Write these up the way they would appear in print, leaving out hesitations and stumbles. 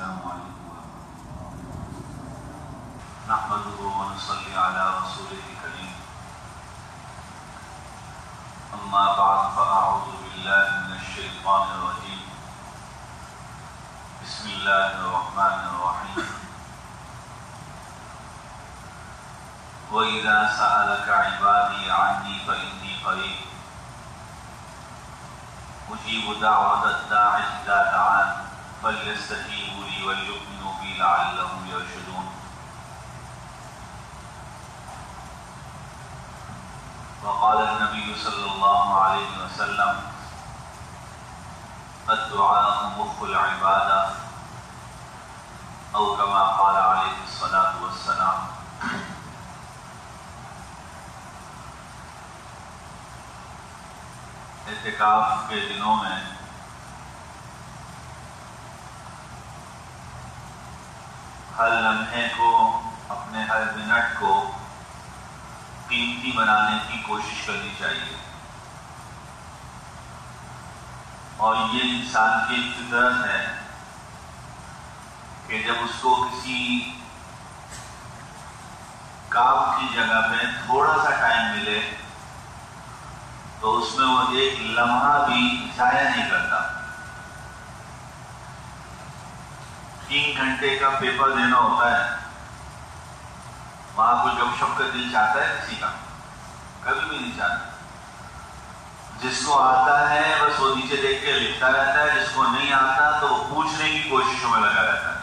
السلام عليكم ورحمة الله. نحمده ونصلي على رسوله الكريم. أما بعد فأعوذ بالله من الشيطان الرجيم. بسم الله الرحمن الرحيم. وإذا سألك عبادي عني فإني قريب أجيب دعوة الداع إذا دعان فليستجيبوا لي وليؤمنوا بي لعلهم يرشدون. وقال النبي صلى الله عليه وسلم الدعاء مخ العبادة أو كما قال عليه الصلاة والسلام. اعتکاف کے دنوں میں ہر لمحے کو، اپنے ہر منٹ کو قیمتی بنانے کی کوشش کرنی چاہیے، اور یہ انسان کی فطرت ہے کہ جب اس کو کسی کام کی جگہ پہ تھوڑا سا ٹائم ملے تو اس میں وہ ایک لمحہ بھی ضائع نہیں کرتا. 3 گھنٹے کا پیپر دینا ہوتا ہے، وہاں کوئی گپ شپ کا دل چاہتا ہے کسی کا؟ کبھی بھی نہیں چاہتا. جس کو آتا ہے بس وہ نیچے دیکھ کے لکھتا رہتا ہے، جس کو نہیں آتا تو وہ پوچھنے کی کوششوں میں لگا رہتا ہے،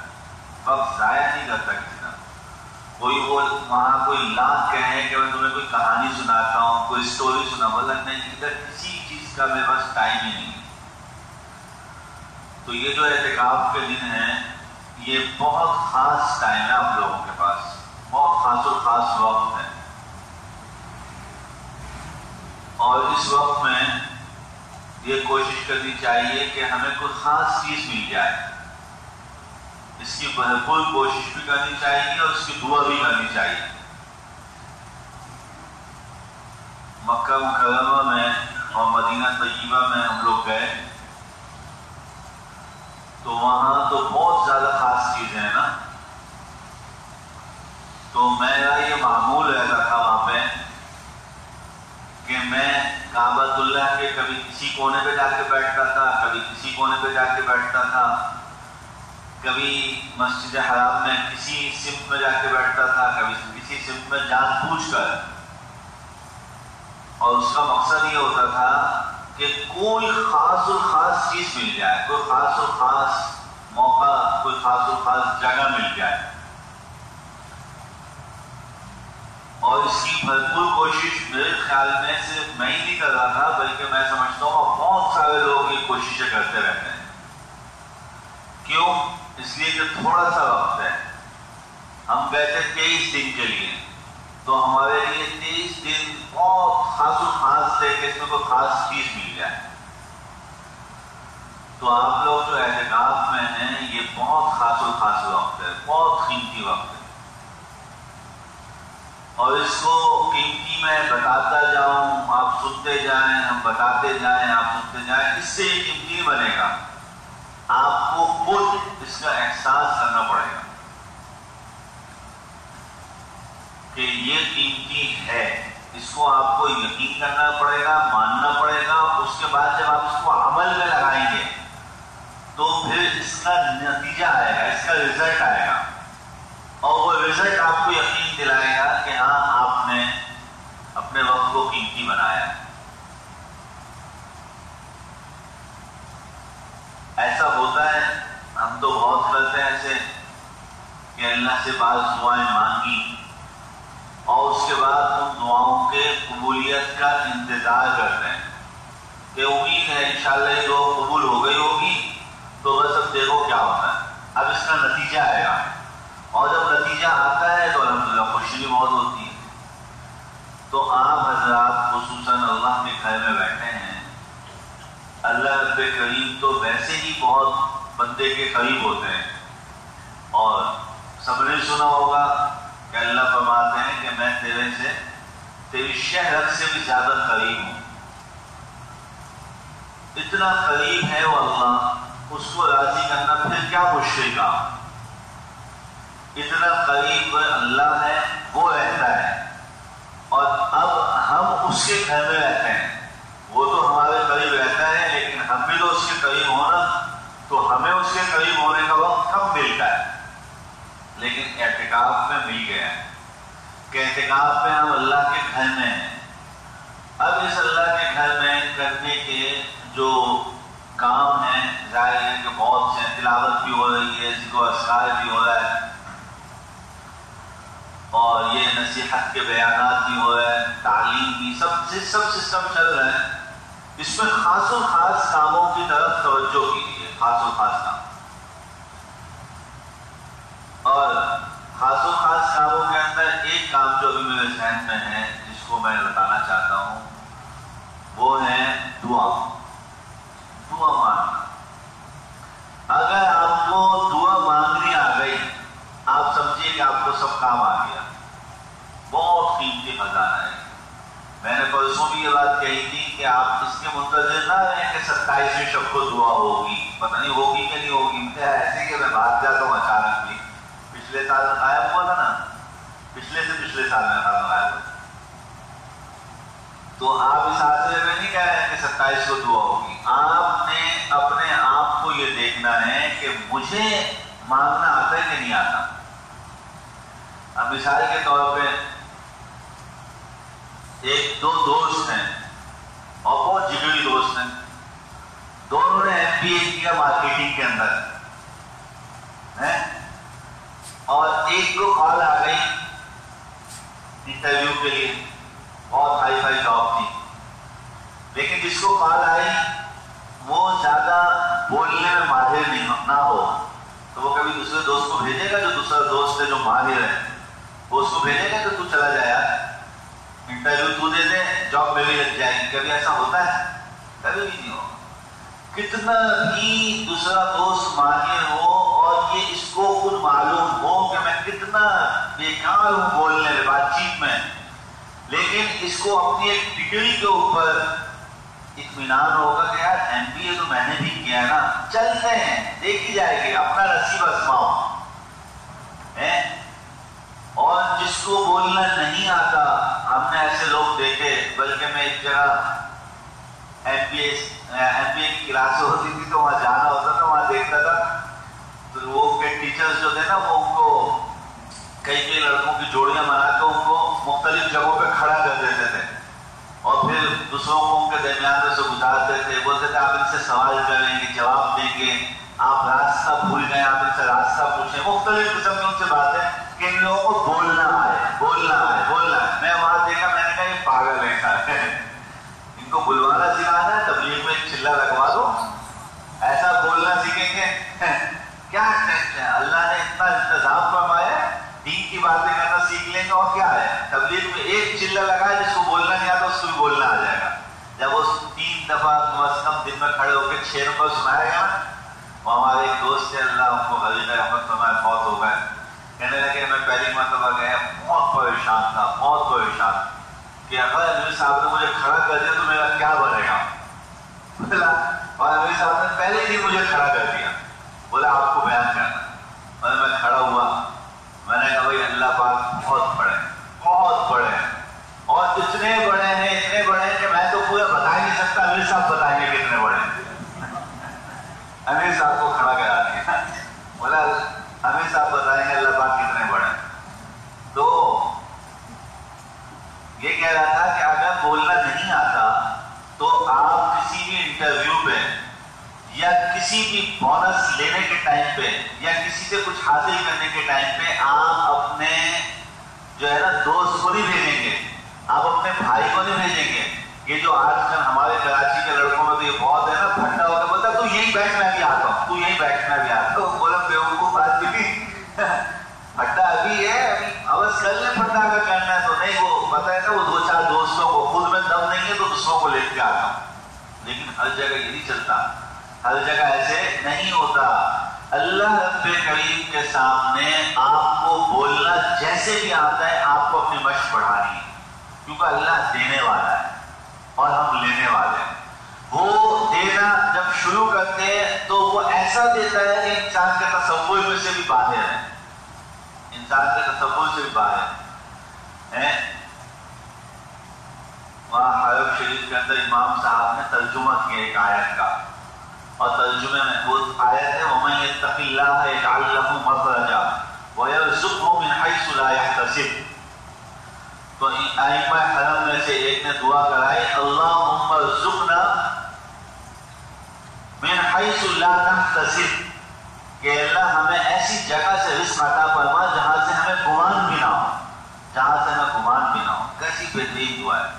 وقت ضائع نہیں کرتا کسی کا. کوئی وہ وہاں کوئی لاکھ کہے کہ میں تمہیں کوئی کہانی سناتا ہوں، کوئی اسٹوری سنا، بولتا نہیں، ادھر کسی چیز کا میرے پاس ٹائم ہی نہیں. تو یہ جو اعتکاف کے دن ہیں یہ بہت خاص ٹائم ہے آپ لوگوں کے پاس، بہت خاص و خاص وقت ہے، اور اس وقت میں یہ کوشش کرنی چاہیے کہ ہمیں کوئی خاص چیز مل جائے. اس کی بھرپور کوشش بھی کرنی چاہیے اور اس کی دعا بھی کرنی چاہیے. مکہ مکرمہ میں اور مدینہ طیبہ میں ہم لوگ گئے تو وہاں تو بہت زیادہ خاص چیزیں ہیں نا. تو میرا یہ معمول رہتا تھا وہاں پہ کہ میں کعبۃ اللہ کے کبھی کسی کونے پہ جا کے بیٹھتا تھا، کبھی کسی کونے پہ جا کے بیٹھتا تھا، کبھی مسجد حرام میں کسی سمت میں جا کے بیٹھتا تھا، کبھی کسی سمت میں جان بوجھ کر. اور اس کا مقصد یہ ہوتا تھا کہ کوئی خاص و خاص چیز مل جائے، کوئی خاص و خاص موقع، کوئی خاص و خاص جگہ مل جائے. اور اس کی بھرپور کوشش میرے خیال میں صرف میں ہی نہیں کر رہا تھا، بلکہ میں سمجھتا ہوں اور بہت سارے لوگ یہ کوششیں کرتے رہتے ہیں. کیوں؟ اس لیے کہ تھوڑا سا وقت ہے. ہم گئے تھے 23 دن کے لیے، تو ہمارے لیے 23 دن بہت خاص و خاص تھے کہ اس میں کوئی خاص چیز مل جائے. تو آپ لوگ جو اعتکاف میں ہیں یہ بہت خاص و خاص وقت ہے، بہت قیمتی وقت ہے، اور اس کو قیمتی میں بتاتا جاؤں، آپ سنتے جائیں، ہم بتاتے جائیں، آپ سنتے جائیں، اس سے یہ قیمتی بنے گا. آپ کو خود اس کا احساس کرنا پڑے گا کہ یہ قیمتی ہے. اس کو آپ کو یقین کرنا پڑے گا، ماننا پڑے گا. اس کے بعد جب آپ اس کو عمل میں لگائیں گے تو پھر اس کا نتیجہ آئے گا، اس کا رزلٹ آئے گا، اور وہ رزلٹ آپ کو یقین دلائے گا کہ ہاں آپ نے اپنے وقت کو قیمتی بنایا. ایسا ہوتا ہے، ہم تو بہت کرتے ہیں ایسے کہ اللہ سے بعض دعائیں مانگی اور اس کے بعد ان دعاؤں کے قبولیت کا انتظار کرتے ہیں کہ امید ہے انشاءاللہ یہ دعا قبول ہو گئی ہوگی، تو بس اب دیکھو کیا ہوتا ہے، اب اس کا نتیجہ آئے گا. اور جب نتیجہ آتا ہے تو الحمدللہ خوشی بھی بہت ہوتی ہے. تو آپ حضرات خصوصاً اللہ کے گھر میں بیٹھے ہیں، اللہ رب کریم تو ویسے ہی بہت بندے کے قریب ہوتے ہیں، اور سب نے سنا ہوگا کہ اللہ فرماتے ہیں کہ میں تیرے سے، تیری شہرت سے بھی زیادہ قریب ہوں. اتنا قریب ہے وہ اللہ اس کو راضی کرنا پھر کیا مشکل کام. اتنا قریب اللہ ہے، وہ رہتا ہے، اور اب ہم اس کے گھر میں رہتے ہیں. وہ تو ہمارے قریب رہتا ہے، لیکن ہم بھی تو اس کے قریب ہونا، تو ہمیں اس کے قریب ہونے کا وقت کم ملتا ہے. لیکن اعتکاف میں مل گیا کہ اعتکاف میں ہم اللہ کے گھر میں ہیں. اب اس اللہ کے گھر میں کرنے کے جو کام ہیں، ظاہر ہے کہ بہت سے تلاوت بھی ہو رہی ہے، ذکر و اذکار بھی ہو رہا ہے، اور یہ نصیحت کے بیانات بھی ہو رہے ہیں، تعلیم بھی، سب سسٹم چل رہا ہے. اس میں خاص و خاص کاموں کی طرف توجہ کیجیے، خاص و خاص کام. اور خاص و خاص کاموں کے اندر ایک کام جو ابھی میرے ذہن میں ہے، جس کو میں بتانا چاہتا ہوں، وہ ہے دعا مانگنا. اگر آپ کو دعا مانگنی آ گئی، آپ سمجھیے کہ آپ کو سب کام آ گیا. بہت قیمتی خزانہ ہے. میں نے پرسوں بھی یہ بات کہی تھی کہ آپ اس کے منتظر نہ رہیں کہ 27ویں شب کو دعا ہوگی. پتہ نہیں ہوگی کہ نہیں ہوگی. مجھے ایسے کہ میں بھاگ جاتا ہوں اچانک بھی. پچھلے سال غائب ہوا تھا نا، پچھلے سال میں غائب ہوا. تو آپ اس حادثے میں نہیں کہہ رہے ہیں کہ 27 کو دعا ہوگی. آپ نے اپنے آپ کو یہ دیکھنا ہے کہ مجھے مانگنا آتا ہے کہ نہیں آتا. اب مثال کے طور پہ ایک دو دوست ہیں اور بہت جگری دوست ہیں. دونوں نے MBA کیا مارکیٹنگ کے اندر، اور ایک کو کال آ گئی انٹرویو کے لیے، بہت ہائی فائی جاب تھی. لیکن جس کو کال آئی وہ زیادہ بولنے میں ماہر نہ ہو، تو وہ کبھی دوسرے دوست کو بھیجے گا، جو دوسرا دوست ہے جو ماہر ہے وہ اس کو بھیجے گا کہ تو چلا جائے یار، انٹرویو تو دے دے، جاب میں بھی لگ جائے گی. کبھی ایسا ہوتا ہے؟ کبھی بھی نہیں ہو. کتنا بھی دوسرا دوست ماہر ہو اور یہ اس کو خود معلوم ہو کہ میں کتنا بیکار ہوں بولنے میں، بات چیت میں، لیکن اس کو اپنی ایک ڈگری کے اوپر اطمینان ہوگا کہ یار MBA تو میں نے بھی کیا نا، چلتے ہیں، دیکھی جائے گی، اپنا نصیب آزماؤ. اور جس کو بولنا نہیں آتا، ہم نے ایسے لوگ دیکھے. بلکہ میں ایک جگہ MBA کی کلاس ہوتی تھی تو وہاں جانا ہوتا تھا، وہاں دیکھتا تھا تو وہ ٹیچرز جو تھے نا، وہ ان کو کئی لڑکوں کی جوڑیاں بنا کے ان کو مختلف جگہوں پہ کھڑا کر دیتے تھے، اور پھر دوسروں کو ان کے درمیان میں سے گزارتے تھے. بولتے تھے آپ ان سے سوال کریں گے، جواب دیں گے، آپ راستہ بھول گئے، آپ ان سے راستہ پوچھیں. مختلف قسم کی ان سے باتیں کہ ان لوگوں کو بولنا ہے. میں وہاں دیکھا، میں نے کہا یہ پاگل ہے، ان کو بلوانا سکھانا ہے، تبلیغ میں چلہ لگوا دو، ایسا بولنا سیکھیں گے. کیا اللہ نے اتنا انتظام فرمایا، دین کی باتیں کرنا سیکھ لیں گے. اور کیا ہے، تبلیغ میں ایک چلہ لگا ہے، جس کو بولنا نہیں آتا اس کو بھی بولنا آ جائے گا. جب وہ 3 دفعہ کم از کم دن میں کھڑے ہو کے 6 نمبر سنائے گا نا. وہ ہمارے ایک دوست تھے، اللہ ان کو غریب رحمت فرمائے، بہت ہو گئے. کہنے لگے میں پہلی مرتبہ گیا، بہت پریشان تھا کہ اگر امیر صاحب نے مجھے کھڑا کر دیا تو میرا کیا بنے گا. بولا، اور امیر صاحب نے پہلے ہی مجھے کھڑا کر دیا. بولا آپ کو بیان کرنا. اور میں کھڑا ہوا، میں نے کہا بھائی اللہ پاک بہت بڑے ہیں، اور اتنے بڑے ہیں کہ میں تو پورا بتا ہی نہیں سکتا. امیر صاحب بتائیں گے کتنے بڑے ہیں. امیر صاحب کو کھڑا کرا دیا. بولا امیر صاحب بتائیں گے اللہ پاک کتنے بڑے ہیں. تو یہ کہہ رہا تھا کہ اگر بولنا نہیں آتا تو آپ کسی بھی انٹرویو پہ یا کسی بھی بونس لینے کے ٹائم پہ یا کسی سے کچھ حاصل کرنے کے ٹائم پہ آپ اپنے جو ہے نا دوست کو نہیں بھیجیں گے، آپ اپنے بھائی کو نہیں بھیجیں گے. یہ جو آج کل ہمارے کراچی کے لڑکوں میں تو یہ بہت ہے نا، پھٹا ہوتا بولتا تو یہی بیٹھ میں بھی آتا ہوں، تو یہی بیٹھ میں بھی آتا ہوں. بولا بیوقوف آدمی، پھٹا ابھی ہے، ابھی عوض کر لیں پھٹا اگر کرنا ہے تو. نہیں، وہ پتہ ہے نا، وہ 2-4 دوستوں کو، خود میں دم نہیں ہے تو دوسروں کو لے کے آتا ہوں. لیکن ہر جگہ یہ نہیں چلتا، ہر جگہ ایسے نہیں ہوتا. اللہ رب کریم کے سامنے آپ کو بولنا جیسے بھی آتا ہے، آپ کو اپنی مشق بڑھانی ہے، کیونکہ اللہ دینے والا ہے اور ہم لینے والے ہیں. وہ دینا جب شروع کرتے ہیں تو وہ ایسا دیتا ہے کہ انسان کے تصور میں سے بھی باہر ہے، انسان کے تصور سے بھی باہر ہے۔ وہاں حرم شریف کے اندر امام صاحب نے ترجمہ کیا ایک آیت کا، اور ترجمے میں وہ آیت ہے وَمَن يَتَّقِ اللَّهَ يَجْعَل لَّهُ مَخْرَجًا وَيَرْزُقْهُ مِنْ حَيْثُ لَا يَحْتَسِبُ۔ تو ائمہ حرم میں سے ایک نے دعا کرائی اللہم ارزقنا من حیث لا نحتسب، کہ اللہ ہمیں ایسی جگہ سے رزق عطا فرما جہاں سے ہمیں گمان بھی نہ ہو، جہاں سے ہمیں گمان بھی نہ ہو۔ کیسی بہترین دعا ہے۔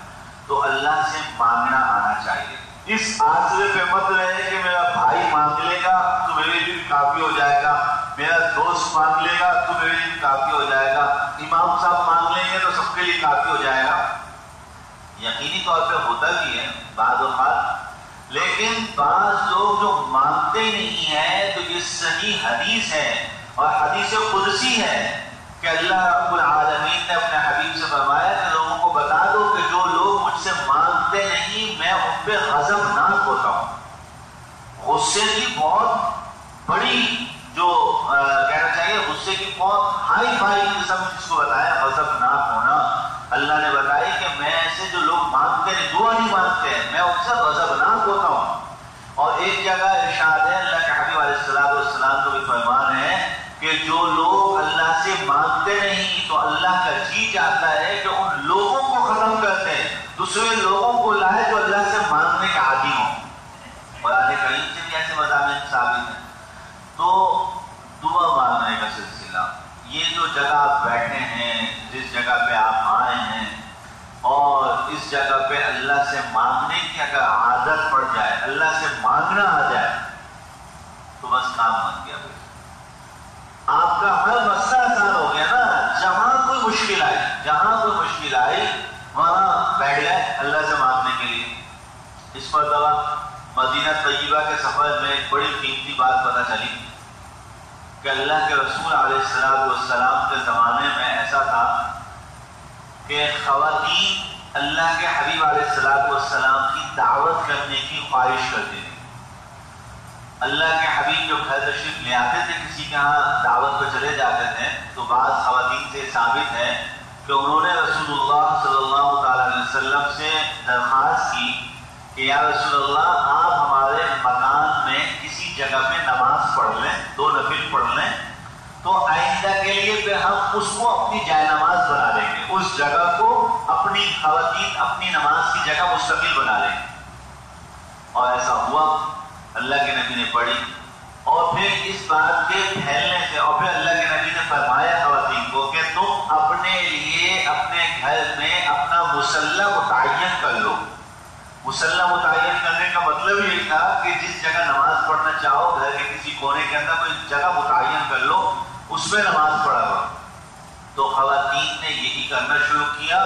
تو اللہ سے مانگنا آنا چاہیے، اس آسرے پہ مت رہے کہ میرا بھائی مانگ لے گا تو میرے لیے بھی کافی ہو جائے گا، میرا دوست مانگ لے گا تو میرے لیے بھی کافی ہو جائے گا، امام صاحب مانگ لیں گے تو سب کے لیے کافی ہو جائے گا۔ یقینی طور پہ ہوتا بھی ہے بعض اوقات، لیکن بعض لوگ جو مانگتے نہیں ہیں، تو یہ صحیح حدیث ہے اور حدیث قدسی ہے کہ اللہ رب العالمین نے اپنے حبیب سے فرمایا کہ لوگوں کو بتا دو کہ جو لوگ مجھ سے مانگتے نہیں میں ان پہ غضبناک ہوتا ہوں۔ غصے کی بہت بڑی جو کہنا چاہیے، غصے کی بہت ہائی فائی قسم جس کو بتایا غضبناک ہونا، اللہ نے بتائی کہ میں ایسے جو لوگ مانگتے ہیں دعا نہیں مانگتے ہیں میں ان سے غضبناک ہوتا ہوں۔ اور ایک جگہ ارشاد ہے، اللہ کے حبیب علیہ السلام کو بھی فرمان ہے کہ جو لوگ اللہ سے مانگتے نہیں تو اللہ کا جی چاہتا ہے کہ ان لوگوں کو ختم کرتے ہیں، دوسرے لوگوں کو لائے جو اللہ سے مانگنے کے عادی ہوں۔ قرآن کریم سے بھی ایسے مضامین ثابت ہیں۔ تو دعا مانگنے کا سلسلہ، یہ جو جگہ آپ بیٹھے ہیں، جس جگہ پہ آپ آئے ہیں، اور اس جگہ پہ اللہ سے مانگنے کی اگر عادت پڑ جائے، اللہ سے مانگنا آ جائے تو بس کام بن گیا۔ آپ کا ہر مسئلہ آسان ہو گیا نا۔ جہاں کوئی مشکل آئی، جہاں کوئی مشکل آئی وہاں بیٹھ گئے اللہ سے مانگنے کے لیے۔ اس مرتبہ مدینہ طیبہ کے سفر میں ایک بڑی قیمتی بات پتہ چلی کہ اللہ کے رسول علیہ السلام کے زمانے میں ایسا تھا کہ خواتین اللہ کے حبیب علیہ السلام کی دعوت کرنے کی خواہش کرتی تھی۔ اللہ کے حبیب جو گھر تشریف لے آتے تھے، کسی کے ہاں دعوت پہ چلے جاتے تھے، تو بعض خواتین سے ثابت ہے کہ انہوں نے رسول اللہ صلی اللہ تعالی علیہ وسلم سے درخواست کی کہ یا رسول اللہ آپ ہمارے مکان میں کسی جگہ پہ نماز پڑھ لیں، 2 نفل پڑھ لیں، تو آئندہ کے لیے پھر ہم اس کو اپنی جائے نماز بنا لیں گے، اس جگہ کو اپنی خواتین اپنی نماز کی جگہ مستقل بنا لیں گے۔ اور ایسا ہوا، اللہ کے نبی نے پڑھی، اور پھر اس بات کے پھیلنے سے اور پھر اللہ کے نبی نے فرمایا خواتین کو کہ تم اپنے لیے اپنے گھر میں اپنا مصلی متعین کر لو۔ مصلی متعین کرنے کا مطلب یہ تھا کہ جس جگہ نماز پڑھنا چاہو گھر کے کسی کونے کے اندر کوئی جگہ متعین کر لو، اس میں نماز پڑھا کرو۔ تو خواتین نے یہی کرنا شروع کیا،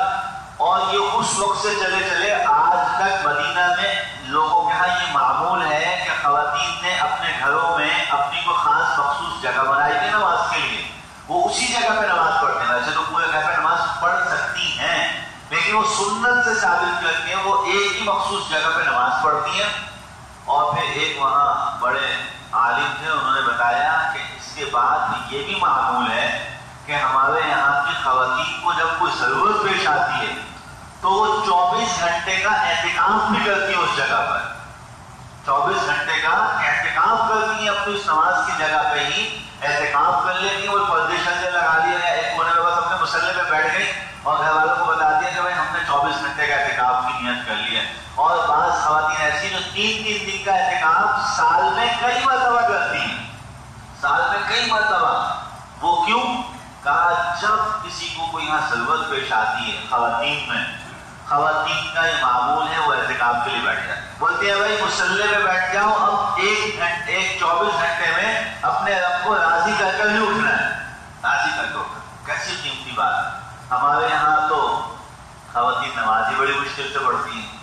اور یہ اس وقت سے چلے چلے آج تک مدینہ میں لوگوں کے ہاں یہ معمول ہے کہ خواتین نے اپنے گھروں میں اپنی کو خاص مخصوص جگہ بنائی تھی نماز کے لیے، وہ اسی جگہ پہ نماز پڑھتے ہیں۔ ویسے تو پورے گھر پہ نماز پڑھ سکتی ہیں، لیکن وہ سنت سے ثابت کر کے وہ ایک ہی مخصوص جگہ پہ نماز پڑھتی ہیں۔ اور پھر ایک وہاں بڑے عالم تھے، انہوں نے بتایا کہ اس کے بعد یہ بھی معمول ہے کہ ہمارے یہاں کی خواتین کو جب کوئی ضرورت پیش آتی ہے تو وہ 24 گھنٹے کا اعتکاف بھی کرتی ہیں اس جگہ پر، 24 گھنٹے کا اعتکاف کرتی ہیں، اپنی اس نماز کی جگہ پہ ہی اعتکاف کر لیتی ہیں۔ وہ پردے شردے لگا لیے ہیں، ایک کونے میں بس اپنے مصلی پہ بیٹھ گئی اور گھر والوں کو بتا دیا کہ بھائی ہم نے 24 گھنٹے کا اعتکاف کی نیت کر لی ہے۔ اور بعض خواتین ایسی جو 3 دن کا اعتکاف سال میں کئی مرتبہ کرتی ہیں، سال میں کئی مرتبہ۔ وہ کیوں؟ کہا جب کسی کو کوئی یہاں ضرورت پیش آتی ہے خواتین میں، خواتین کا یہ معمول ہے وہ اعتکاف کے لیے بیٹھ جائے، بولتی ہے بھائی مصلی پہ بیٹھ جاؤ، اب ایک 24 گھنٹے میں اپنے رب کو راضی کر کر ہی اٹھنا ہے، راضی کر کے اٹھنا۔ کیسی قیمتی بات ہے۔ ہمارے یہاں تو خواتین نماز ہی بڑی مشکل سے پڑھتی ہیں،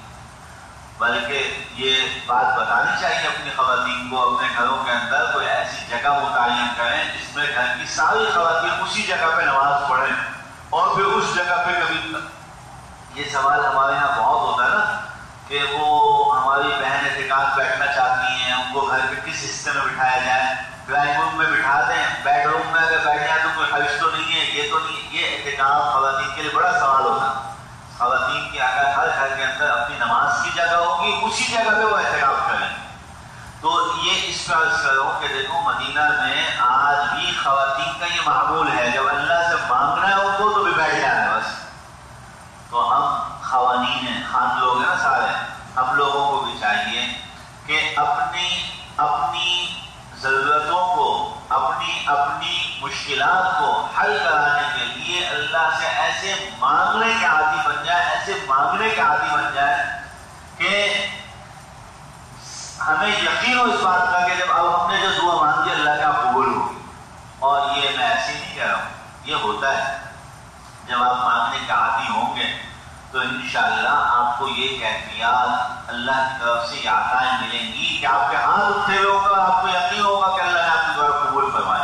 بلکہ یہ بات بتانی چاہیے اپنی خواتین کو، اپنے گھروں کے اندر کوئی ایسی جگہ متعین کریں جس میں گھر کی ساری خواتین اسی جگہ پہ نماز پڑھیں، اور پھر اس جگہ پہ کبھی یہ سوال ہمارے یہاں بہت ہوتا ہے نا کہ وہ ہمارے ہماری بہنیں اعتکاف بیٹھنا چاہتی ہیں، ان کو گھر کے کس حصے میں بٹھایا جائے؟ ڈرائنگ روم میں بٹھا دیں، بیڈ روم میں اگر بیٹھ جائیں تو کوئی خواہش تو نہیں ہے، یہ تو نہیں۔ یہ اعتکاف خواتین کے لیے بڑا سوال ہوتا ہے۔ خواتین کی اگر ہر گھر کے اندر اپنی نماز کی جگہ ہوگی، اسی جگہ پہ وہ اعتکاف کریں۔ تو یہ اس کا عرض کروں کہ دیکھو مدینہ میں آج بھی خواتین کا یہ معمول ہے، جب اللہ سے مانگنا ہے ان کو تو بھی بیٹھ جانا ہے بس۔ تو ہم خواتین ہیں، خان لوگ ہیں نا سارے، ہم لوگوں کو بھی چاہیے کہ اپنی ضرورتوں کو، اپنی مشکلات کو حل کرانے کے لیے اللہ سے ایسے مانگنے کے عادی بن جائے، ایسے مانگنے کے عادی بن جائے کہ ہمیں یقین ہو اس بات کا کہ جب اب ہم نے جو دعا مانگی اللہ کا قبول ہوگی۔ اور یہ میں ایسے نہیں کہہ رہا ہوں، یہ ہوتا ہے جب آپ مانگنے کے عادی ہوں گے تو انشاءاللہ آپ کو یہ کیفیات اللہ کی طرف سے یہ عطائیں ملیں گی کہ آپ کے ہاتھ اٹھے ہوگا، آپ کو یقین ہوگا کہ اللہ نے آپ کی دعا قبول فرمائی۔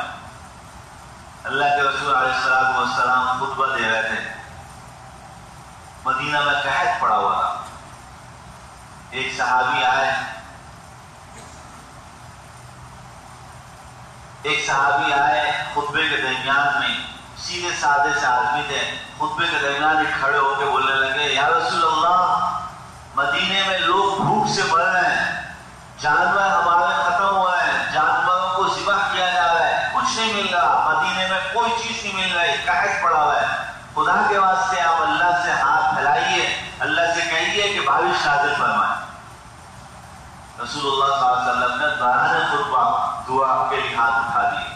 اللہ کے رسول علیہ السلام خطبہ دے رہے تھے، مدینہ میں قحط پڑا ہوا تھا۔ ایک صحابی آئے خطبے کے درمیان میں، سیدھے سادے سے آدمی تھے، خطبے کے درمیان ہی کھڑے ہو کے بولنے لگے، یا رسول اللہ مدینے میں لوگ بھوک سے مر رہے ہیں، جانور ہمارے ختم ہو رہے ہیں، جانوروں کو ذبح کیا جا رہا ہے، کچھ نہیں مل رہا، مدینے میں کوئی چیز نہیں مل رہی، قحط پڑا ہوا ہے، خدا کے واسطے آپ اللہ سے ہاتھ پھیلائیے، اللہ سے کہیے کہ بارش نازل فرمائے۔ رسول اللہ صلی اللہ علیہ وسلم نے دوران خطبہ دعا کے لیے ہاتھ اٹھا دیے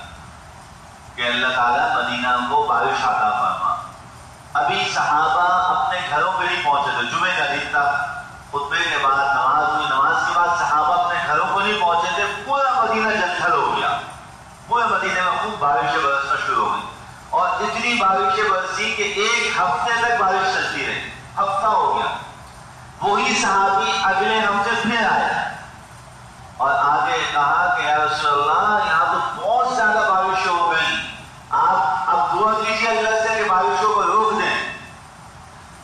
کہ اللہ تعالیٰ مدینہ کو بارش عطا فرما۔ ابھی صحابہ اپنے گھروں پہ نہیں پہنچے تھے، جمعے کا دن تھا، خطبے کے بعد نماز ہوئی، نماز کے بعد صحابہ اپنے گھروں کو نہیں پہنچے تھے، پورا مدینہ جلتھل ہو گیا، پورے مدینے میں خوب بارشیں برسنا شروع ہو گئی، اور اتنی بارشیں برسی کہ ایک ہفتے تک بارش چلتی رہی، ہفتہ ہو گیا۔ وہی صحابی اگلے ہفتے پھر آئے اور آگے کہا کہ یا رسول اللہ یہاں تو بہت زیادہ بارش ہو گئی، آپ اب دعا کیجیے اللہ سے کہ بارشوں کو روک دیں۔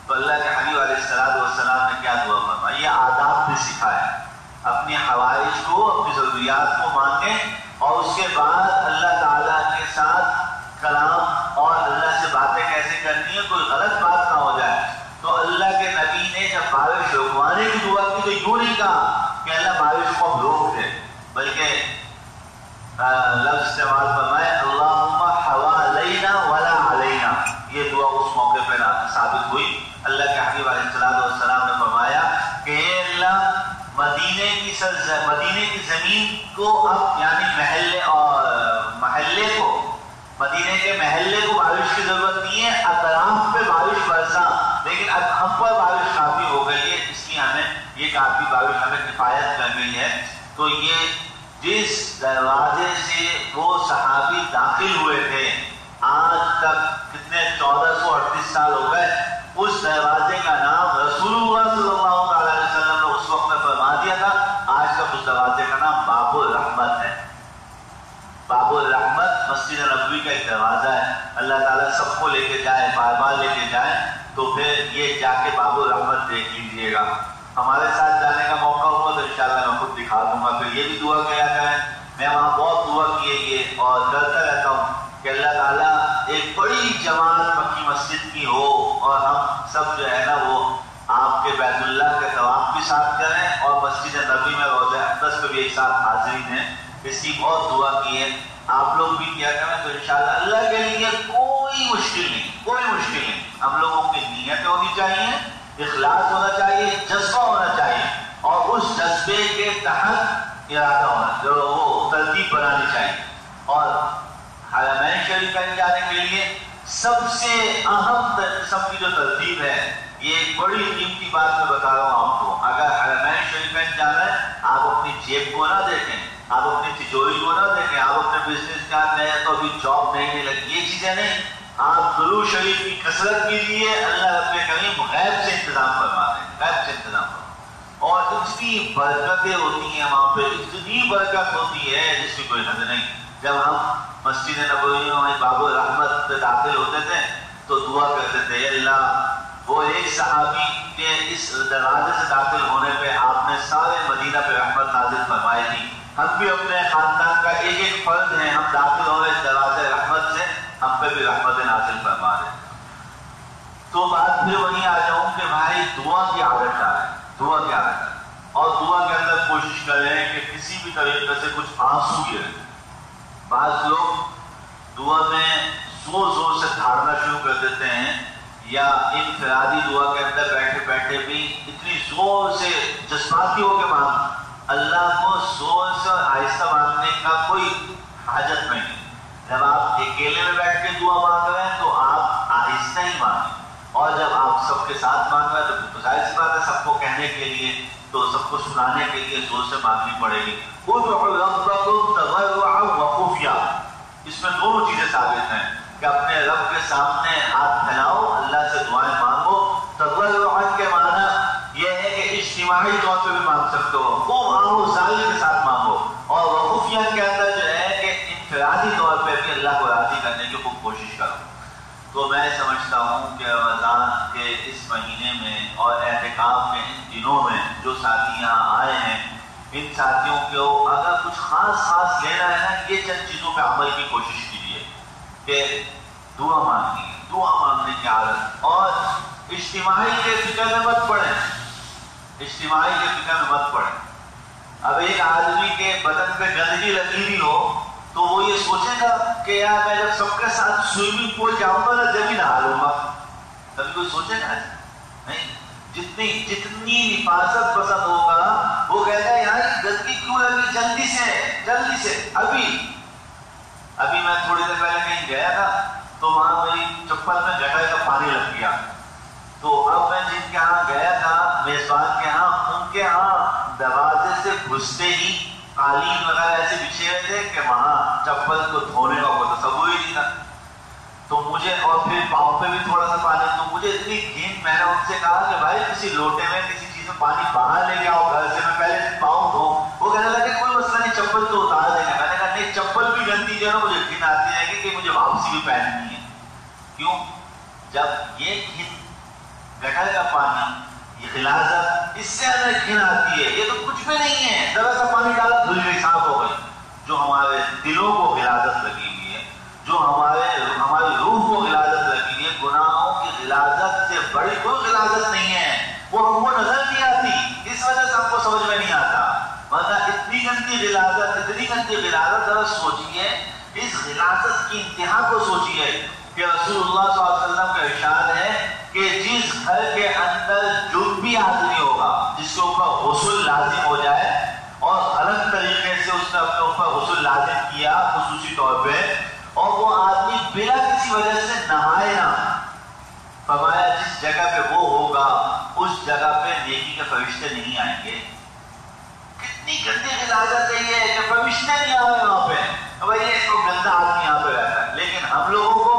تو اللہ کے حبیب علیہ السلام نے کیا دعا فرمائی؟ یہ آداب بھی سکھایا، اپنی حوائج کو، اپنی ضروریات کو مانگیں، اور اس کے بعد اللہ تعالیٰ کے ساتھ کلام اور اللہ سے باتیں کیسے کرنی ہے، کوئی غلط بات نہ ہو جائے۔ تو اللہ کے نبی نے جب بارش رکوانے کی دعا کی تو یوں نہیں کہا کہ اللہ بارش کو اب روک دے، بلکہ لفظ استعمال فرمائے اللہم حوالینا ولا علینا۔ یہ دعا اس موقع پہ ثابت ہوئی۔ اللہ کے حبیب علیہ السلام نے فرمایا کہ اے اللہ مدینے کی زمین کو اب یعنی مدینے کے محلے کو بارش کی ضرورت نہیں ہے، اطراف پہ بارش برسا، لیکن اب ہم پر بارش کافی ہو گئی ہے، اس لیے ہمیں یہ کافی بارش ہمیں کفایت کر گئی ہے۔ تو یہ جس دروازے سے وہ صحابی داخل ہوئے تھے، آج تک کتنے 1438 سال ہو گئے، اس دروازے کا نام رسول اللہ صلی اللہ علیہ وسلم نے اس وقت میں فرما دیا تھا، آج تک اس دروازے کا نام باب الرحمت ہے۔ باب الرحمت مسجد نبوی کا ایک دروازہ ہے، اللہ تعالیٰ سب کو لے کے جائے، بار بار لے کے جائے تو پھر یہ جا کے باب الرحمت دیکھ لیجیے گا۔ ہمارے ساتھ جانے کا موقع ہوا تو انشاءاللہ میں خود دکھا دوں گا، پھر یہ بھی دعا کیا کریں۔ میں وہاں بہت دعا کی ہے یہ، اور ڈرتا رہتا ہوں کہ اللہ تعالیٰ ایک بڑی جماعت مکی مسجد کی ہو اور ہم سب جو ہے نا وہ آپ کے بیت اللہ کے طواف بھی ساتھ کریں اور مسجد نبوی میں روضہ اقدس پہ بھی ایک ساتھ حاضرین ہیں۔ اس کی بہت دعا کی ہے، آپ لوگ بھی کیا کریں تو انشاءاللہ اللہ کے لیے کوئی مشکل نہیں، کوئی مشکل نہیں۔ ہم لوگوں کی نیت ہونی چاہیے، اخلاص ہونا چاہیے، جذبہ ہونا چاہیے، اور اس جذبے کے تحت ارادہ ہونا جو وہ ترتیب بنانی چاہیے۔ اور حرمین شریفین جانے کے لیے سب سے اہم قسم کی جو ترتیب ہے، یہ ایک بڑی قیمتی بات میں بتا رہا ہوں آپ کو۔ اگر حرمین شریفین جانا ہے، آپ اپنی جیب کو نہ دیکھیں، آپ اپنی تجوری کو نہ دیکھیں، آپ اپنے بزنس کا نئے تو ابھی جاب نہیں لگی، یہ چیزیں نہیں، آپ درود شریف کی کثرت کیجیے، اللہ رب کریم غیب سے انتظام فرما دیں، غیب سے انتظام فرما، اور اتنی برکتیں ہوتی ہیں وہاں پہ، اتنی برکت ہوتی ہے جس کی کوئی حد نہیں۔ جب ہم مسجد نبوی میں باب الرحمت پہ داخل ہوتے تھے تو دعا کرتے تھے، اللہ وہ ایک صحابی کے اس دروازے سے داخل ہونے پہ آپ نے سارے مدینہ پہ رحمت نازل فرمائی تھی. ہم بھی اپنے خاندان کا ایک ایک فرد ہیں, ہم داخل ہو رہے اس دروازے رحمت سے, ہم پہ بھی رحمت نازل فرما رہے. تو بات پھر وہیں آ جاؤں کہ بھائی دعا کی عادت کیا ہے, دعا کی عادت ہے, اور دعا کے اندر کوشش کریں کہ کسی بھی طریقے سے کچھ آنسو گرے. بعض لوگ دعا میں زور زور سے دھاڑنا شروع کر دیتے ہیں, یا انفرادی دعا کے اندر بیٹھے بیٹھے بھی اتنی زور سے جذباتی ہو کے مانگ. اللہ کو زور سے اور آہستہ مانگنے کا کوئی حاجت نہیں. جب آپ اکیلے میں بیٹھ کے دعا مانگ رہے ہیں تو آپ آہستہ ہی مانگیں, اور جب آپ سب کے ساتھ مانگ رہے ہیں تو ظاہر سی بات ہے سب کو کہنے کے لیے, تو سب کو سنانے کے لیے زور سے مانگنی پڑے گی. ادعوا ربکم تضرعا وخفیا, اس میں دونوں چیزیں ثابت ہیں کہ اپنے رب کے سامنے ہاتھ پھیلاؤ, اللہ سے دعائیں مانگو. تضرعا کے معنی یہ ہے کہ اجتماعی طور پہ بھی مانگ سکتے ہو, خوب مانگو, ظاہر کے ساتھ مانگو. اور وخفیا کے اندر جو ہے کہ انفرادی طور پہ بھی اللہ کو راضی کرنے کی خوب کوشش کرو. تو میں سمجھتا ہوں کہ رمضان کے اس مہینے میں اور اعتکاف کے ان دنوں میں جو ساتھی یہاں آئے ہیں, ان ساتھیوں کو اگر کچھ خاص لینا ہے نا, یہ چند چیزوں پہ عمل کی کوشش کیجیے کہ دعا مانگنی, دعا مانگنے کی عادت, اور اجتماعی کے فکر میں مت پڑیں, اجتماعی کے فکر میں مت پڑیں. اب ایک آدمی کے بدن پہ گندگی لگی ہوئی ہو تو وہ یہ سوچے گا کہ یار میں جب سب کے ساتھ سوئمنگ پول جاؤں گا نا جب ہی نہا لوں گا. کبھی کوئی سوچے گا نہیں. جتنی حفاظت پسند ہوگا وہ کہتا ہے یار گندگی کیوں لگی, جلدی سے. ابھی میں تھوڑی دیر پہلے کہیں گیا تھا تو وہاں میری چپل میں گٹر کا پانی لگ گیا. تو اب میں جن کے ہاں گیا تھا میزبان کے ہاں, ان کے ہاں دروازے سے گھستے ہی قالین وغیرہ ایسے بچھے ہوئے تھے کہ وہاں چپل کو دھونے کا کوئی تصور ہی نہیں تھا. تو مجھے, اور پھر پاؤں پہ بھی تھوڑا سا پانی, تو مجھے اتنی گھن, میں نے ان سے کہا کہ بھائی کسی لوٹے میں کسی چیز میں پانی باہر لے کے آؤ گھر سے, میں پہلے پاؤں دھو. وہ کہنے لگا کہ کوئی مسئلہ نہیں, چپل تو اتار دیں گے. میں نے کہا نہیں, چپل بھی گندی جو ہے نا مجھے گھن آتی رہے گی کہ مجھے واپسی بھی پہننی ہے. کیوں؟ جب یہ گھن گٹر کا پانی, یہ غلاظت, اس سے ہمیں گھن آتی ہے. یہ تو کچھ بھی نہیں ہے, ذرا سا پانی ڈالا دھل گئی, صاف ہو گئی. جو ہمارے دلوں کو غلاظت لگی ہوئی ہے, جو ہماری روح کو غلاظت لگی ہوئی ہے, گناہوں کی غلاظت سے بڑی کوئی غلاظت نہیں ہے. وہ ہم کو نظر نہیں آتی, اس وجہ سے ہم کو سمجھ میں نہیں آتا. ورنہ اتنی گندی غلاظت, ذرا سوچیے اس غلاظت کی انتہا کو سوچیے کہ رسول اللہ صلی اللہ علیہ وسلم کا ارشاد ہے کہ جس گھر کے اندر جو بھی آدمی ہوگا جس کے اوپر غسل لازم ہو جائے, اور الگ طریقے سے اس نے اپنے اوپر غسل لازم کیا خصوصی طور پہ, اور وہ آدمی بلا کسی وجہ سے نہائے نہ, فرمایا جس جگہ پہ وہ ہوگا اس جگہ پہ نیکی کے فرشتے نہیں آئیں گے. کتنی گندی غلاظت ہے یہ کہ فرشتے نہیں آ رہے وہاں پہ. بھائی یہ تو گندا آدمی یہاں پہ رہتا ہے, لیکن ہم لوگوں کو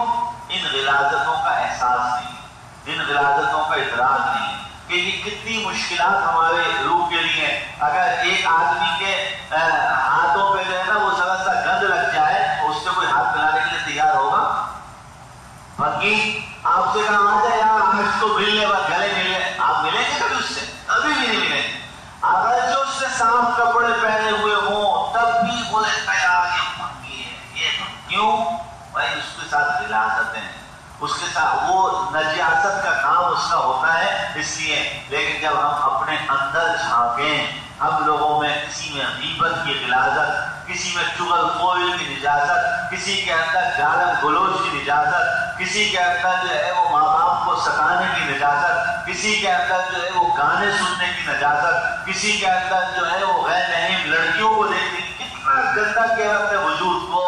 ان غلاظتوں کا احساس نہیں, ان غلاظتوں کا ادراک نہیں کہ یہ کتنی مشکلات ہمارے روح کے لیے. اگر ایک آدمی کے ہاتھوں پہ جو ہے نا وہ ذرا سا گند لگ جائے تو اس سے کوئی ہاتھ ملانے کے لیے تیار ہوگا؟ باقی آپ سے کہا آ جائے یار آج تو مل لے, بس گلے مل لے, آپ ملیں گے کبھی اس سے؟ کبھی بھی نہیں ملیں. اگر جو اس سے صاف کپڑے پہنے ہوئے ہوں تب بھی بولے یار یہ بھنگی ہے, یہ کیوں؟ بھائی اس کے ساتھ غلاظت ہے, اس کے ساتھ وہ نجاست کا کام اس کا ہوتا ہے اس لیے. لیکن جب ہم اپنے اندر جھانکیں, ہم لوگوں میں کسی میں غیبت کی غلاظت, کسی میں چغل خوری کی نجاست, کسی کے اندر گالا گلوچ کی نجاست, کسی کے اندر جو ہے وہ ماں باپ کو ستانے کی نجاست, کسی کے اندر جو ہے وہ گانے سننے کی نجاست, کسی کے اندر جو ہے وہ غیر محرم لڑکیوں کو دیکھنے کی, کتنا گندا کیا اپنے وجود کو.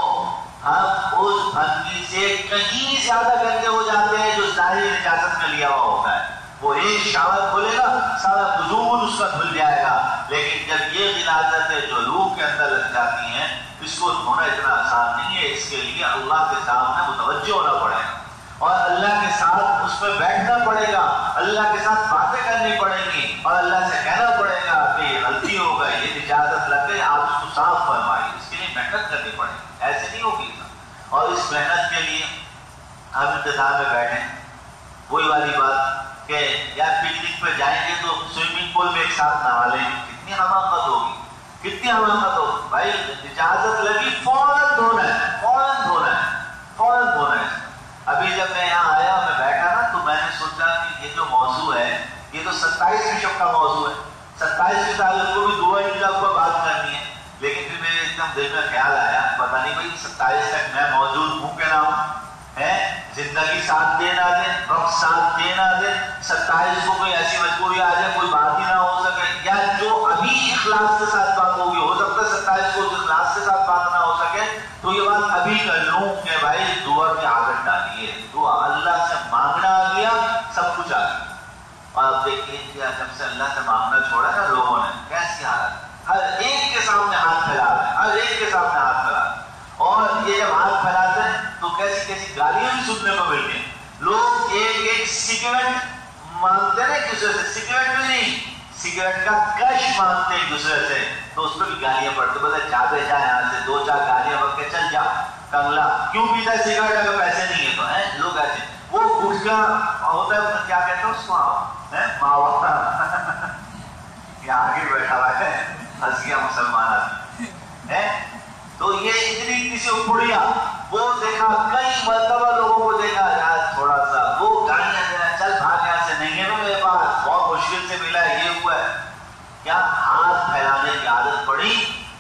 ہم اس بھنگی سے کہیں زیادہ گندے ہو جاتے ہیں جو ظاہری نجاست میں لیا ہوا ہوتا ہے. وہ ایک شاور کھولے گا سارا وجود اس کا دھل جائے گا. لیکن جب یہ غلاظتیں جو روح کے اندر لگ جاتی ہیں, اس کو دھونا اتنا آسان نہیں ہے. اس کے لیے اللہ کے سامنے متوجہ ہونا پڑے گا, اور اللہ کے ساتھ اس میں بیٹھنا پڑے گا, اللہ کے ساتھ باتیں کرنی پڑیں گی, اور اللہ سے کہنا پڑے گا کہ یہ غلطی ہو گئی, یہ نجاست لگ گئی, آپ اس کو صاف فرمائیے. اس کے لیے محنت کرنی پڑے گی, ایسے نہیں ہوگی. اور اس محنت کے لیے ہم انتظار میں بیٹھیں. وہی والی بات کہ یار پکنک پہ جائیں گے تو سوئمنگ پول میں ایک ساتھ نہا لیں گے. کتنی حماقت ہوگی, کتنی حماقت ہوگی بھائی. اجازت لگی فوراً دھونا ہے, فوراً دھونا ہے, فوراً دھونا ہے. ابھی جب میں یہاں آیا میں بیٹھا نا تو میں نے سوچا کہ یہ جو موضوع ہے یہ تو 27ویں شب کا موضوع ہے, 27ویں تعلق کو بھی دعا کے اوپر بات کرنی ہے. لیکن پھر میرے ایک دم دل میں خیال آیا پتہ نہیں بھائی 27 تک میں موجود ہوں کہ نہ ہوں, زندگی ساتھ دے نہ دے, وقت ساتھ دے نہ دے, 27 کو کوئی ایسی مجبوری آ جائے کوئی بات ہی نہ ہو سکے, یا جو ابھی اخلاص کے ساتھ بات ہوگی ہو سکتا ہے 27 کو اخلاص کے ساتھ بات نہ ہو سکے, تو یہ بات ابھی کر لوں کہ بھائی دعا کی عادت ڈالیے. دعا اللہ سے مانگنا آ گیا, سب کچھ آ گیا. اور آپ دیکھیے کہ جب سے اللہ سے مانگنا چھوڑا نا لوگوں نے, کیسی حالت, ہر ایک کے سامنے ہاتھ پھیلا رہے ہیں, ہر ایک کے سامنے ہاتھ پھیلا رہے ہیں. اور یہ جب ہاتھ پھیلاتے ہیں تو کیسی کیسی گالیاں بھی سننے کو ملتی ہیں. لوگ ایک ایک سگریٹ مانگتے ہیں ایک دوسرے سے, سگریٹ بھی نہیں, سگریٹ کا کش مانگتے ایک دوسرے سے, تو اس پہ بھی گالیاں پڑتے. بولے جا بے جا یہاں سے, 2-4 گالیاں پڑھ کے چل جا کنگلا, کیوں پیتا ہے سگریٹ اگر پیسے نہیں ہے تو. لوگ ایسے وہ گٹکا ہوتا ہے کیا کہتے ہیں اس کو, ماوا یہ آگے بیٹھا ہوا ہے, ہنس گیا مسلمان آدمی. تو یہ اتنی کسی اپڑیا وہ دیکھا, کئی مرتبہ لوگوں کو دیکھا یار تھوڑا سا وہ گالیاں دینا, چل بھاگ یہاں سے, نہیں ہے نا میرے پاس, بہت مشکل سے ملا ہے, یہ ہوا ہے. کیا ہاتھ پھیلانے کی عادت پڑی